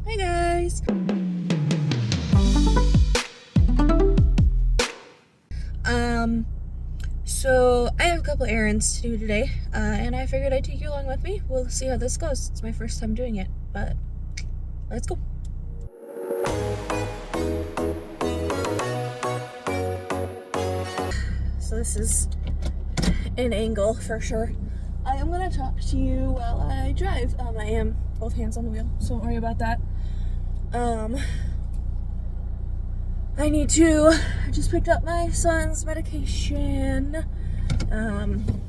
Hi guys! So I have a couple errands to do today, and I figured I'd take you along with me. We'll see how this goes. It's my first time doing it, but let's go. So this is an angle for sure. I am going to talk to you while I drive. I am both hands on the wheel, so don't worry about that. I need to, I just picked up my son's medication,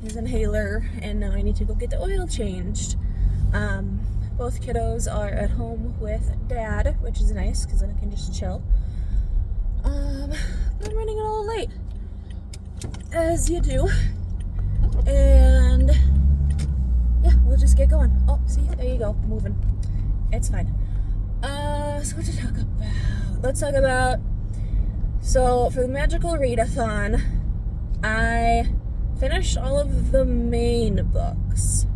his inhaler, and now I need to go get the oil changed. Both kiddos are at home with dad, which is nice because then I can just chill. But I'm running a little late, as you do, and yeah, we'll just get going. Oh, see, there you go, moving. It's fine. So what to talk about? Let's talk about, so for the Magical Readathon, I finished all of the main books.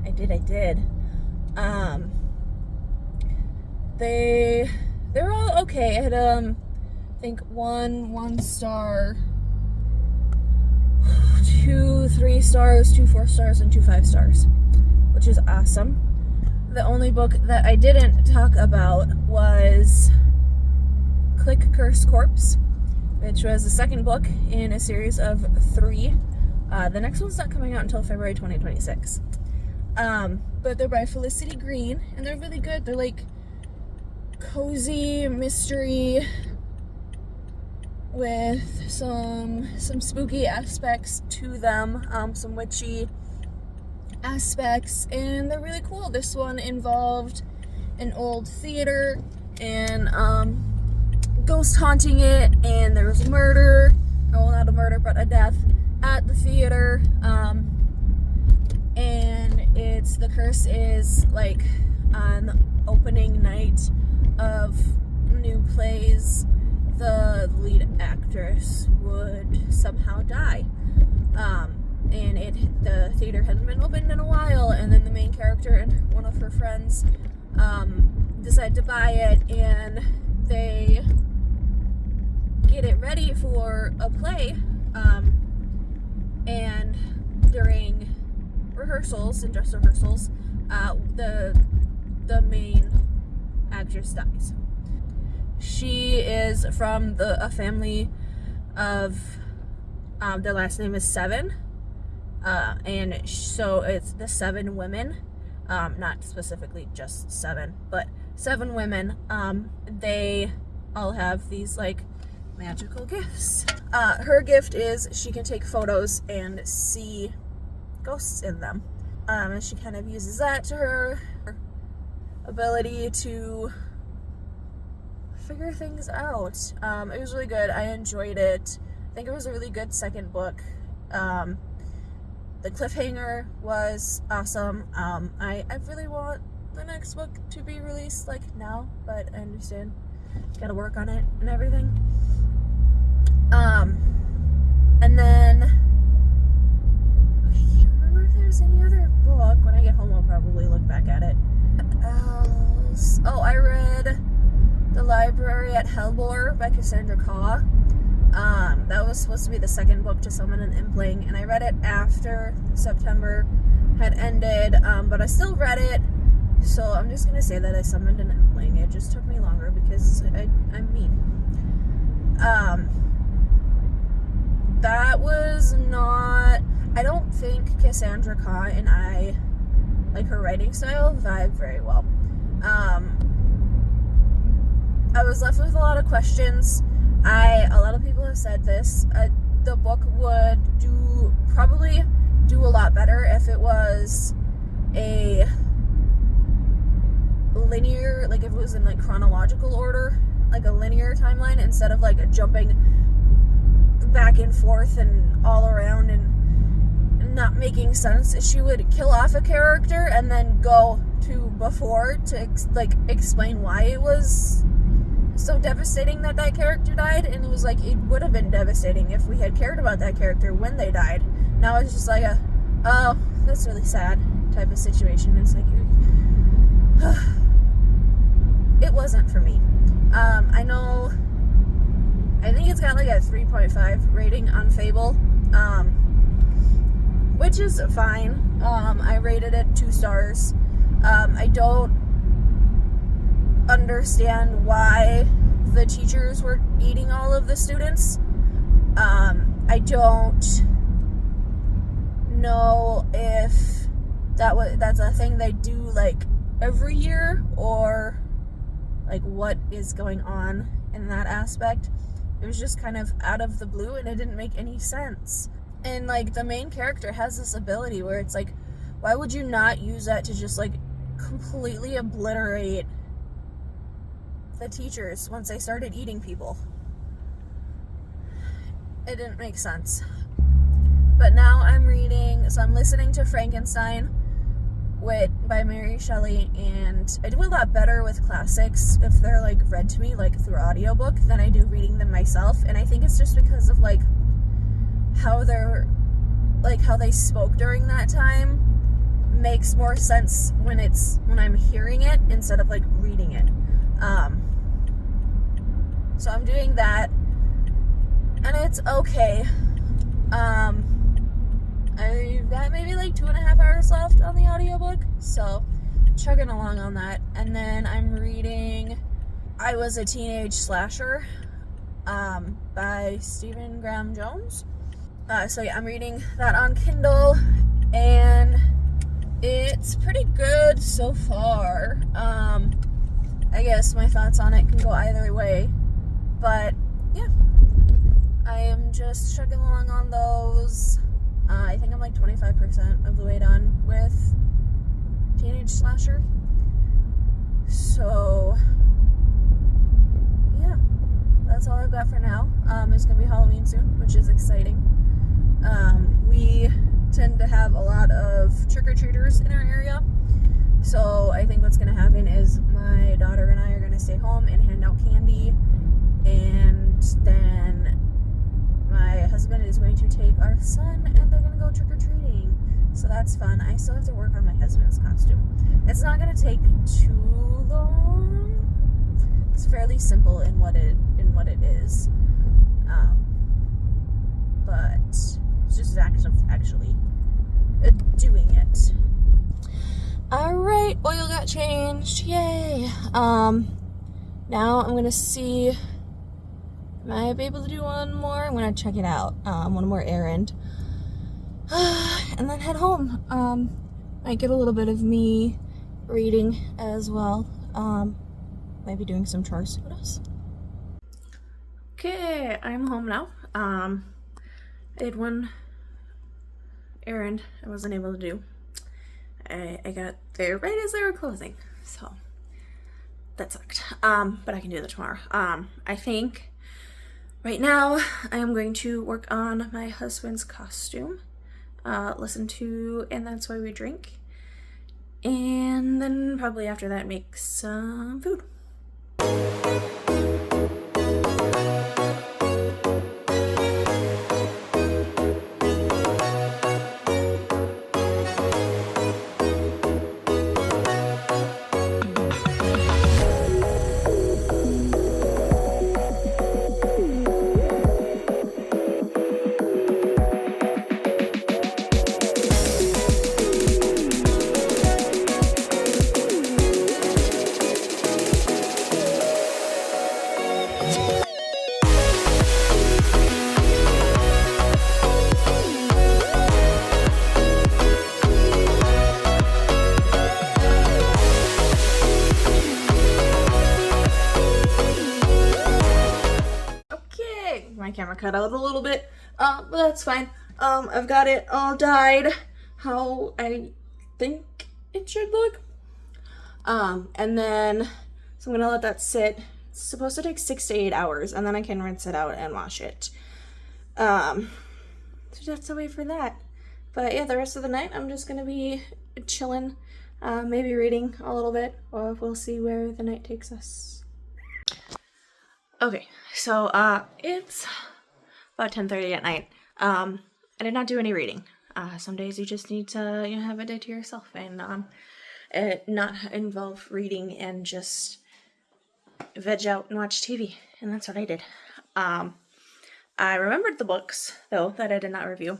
I did. They're all okay. I had, I think one star, 2 3 stars, 2 4 stars, and 2 5 stars, which is awesome. The only book that I didn't talk about was Click Curse Corpse, which was the second book in a series of 3. The next one's not coming out until February 2026. But they're by Felicity Green, and they're really good. They're like cozy mystery with some spooky aspects to them, some witchy aspects, and they're really cool. This one involved an old theater and ghost haunting it, and there was a murder, well, not a murder, but a death at the theater, and the curse is like on opening night of new plays, the lead actress would somehow die, and the theater hadn't been opened in a while, and then the main character and one of her friends decide to buy it, and they get it ready for a play, and during rehearsals and dress rehearsals, the main actress dies. She is from a family of, their last name is Seven, and so it's the 7 women, not specifically just 7, but 7 women. They all have these like magical gifts. Her gift is she can take photos and see ghosts in them, and she kind of uses that to her ability to figure things out. It was really good. I enjoyed it. I think it was a really good second book. The cliffhanger was awesome. I really want the next book to be released like now, but I understand gotta work on it and everything. And then I can't remember if there's any other book. When I get home I'll probably look back at it. What else? Oh, I read The Library at Hellbore by Cassandra Caw. That was supposed to be the second book to Summon an Impling, and I read it after September had ended, but I still read it, so I'm just gonna say that I summoned an Impling. It just took me longer because I'm mean. That was not, I don't think Cassandra Caw and I, like her writing style, vibe very well. I was left with a lot of questions. A lot of people have said this, the book would probably do a lot better if it was a linear, like if it was in like chronological order, like a linear timeline, instead of like jumping back and forth and all around and not making sense. She would kill off a character and then go to before to like explain why it was so devastating that character died, and it was like, it would have been devastating if we had cared about that character when they died. Now it's just like oh, that's really sad type of situation. It's like, wasn't for me. I think it's got like a 3.5 rating on Fable, which is fine. I rated it 2 stars. I don't understand why the teachers were eating all of the students. I don't know if that's a thing they do like every year, or like what is going on in that aspect. It was just kind of out of the blue, and it didn't make any sense. And like the main character has this ability where it's like, why would you not use that to just like completely obliterate the teachers once they started eating people? It didn't make sense. But now I'm listening to Frankenstein by Mary Shelley, and I do a lot better with classics if they're like read to me like through audiobook than I do reading them myself. And I think it's just because of like how they spoke during that time makes more sense when I'm hearing it instead of like reading it. So I'm doing that, and it's okay. I've got maybe like 2.5 hours left on the audiobook, so chugging along on that. And then I'm reading I Was a Teenage Slasher by Stephen Graham Jones. So yeah, I'm reading that on Kindle, and it's pretty good so far. I guess my thoughts on it can go either way, but yeah, I am just chugging along on those. I think I'm like 25% of the way done with Teenage Slasher. So yeah, that's all I've got for now. It's gonna be Halloween soon, which is exciting. We tend to have a lot of trick-or-treaters in our area, so I think what's gonna happen is my daughter and I are gonna stay home and hand out candy, and then my husband is going to take our son and they're gonna go trick-or-treating. So that's fun. I still have to work on my husband's costume. It's not gonna take too long. It's fairly simple in what it is. But it's just actually doing it. Alright, oil got changed. Yay. Now I'm gonna see, might be able to do one more. I'm gonna check it out. One more errand. And then head home. Might get a little bit of me reading as well. Maybe doing some chores. What else? Okay, I'm home now. I had one errand I wasn't able to do. I got there right as they were closing, so that sucked. But I can do that tomorrow. I think right now I am going to work on my husband's costume, listen to And That's Why We Drink, and then probably after that make some food. My camera cut out a little bit, but that's fine. I've got it all dyed how I think it should look. And then, so I'm gonna let that sit. It's supposed to take 6 to 8 hours, and then I can rinse it out and wash it. So just have to wait for that. But yeah, the rest of the night, I'm just gonna be chilling, maybe reading a little bit, or we'll see where the night takes us. Okay, so it's about 10:30 at night. I did not do any reading. Some days you just need to have a day to yourself and not involve reading and just veg out and watch TV, and that's what I did. I remembered the books, though, that I did not review.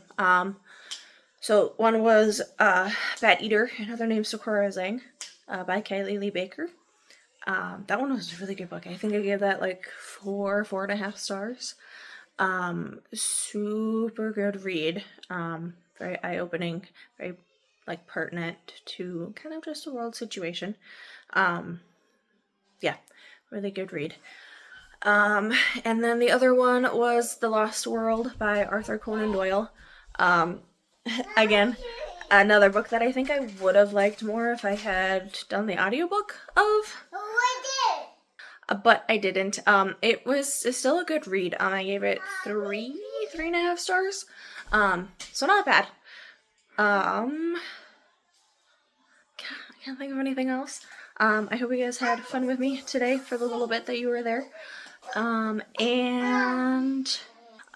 So one was Bat Eater, Another Name Sakura Zhang, by Kylie Lee Baker. That one was a really good book. I think I gave that like 4.5 stars. Super good read. Very eye-opening, very like pertinent to kind of just a world situation. Yeah, really good read. And then the other one was The Lost World by Arthur Conan Doyle. Again, another book that I think I would have liked more if I had done the audiobook of. But I didn't. It's still a good read. I gave it 3.5 stars. So not bad. I can't think of anything else. I hope you guys had fun with me today for the little bit that you were there. And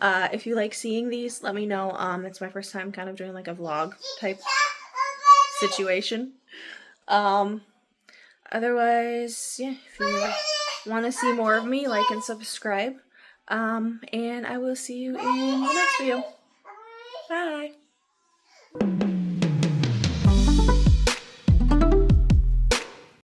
if you like seeing these, let me know. It's my first time kind of doing like a vlog type situation. Otherwise, yeah, if you want to see more of me, like and subscribe. And I will see you in the next video. Bye!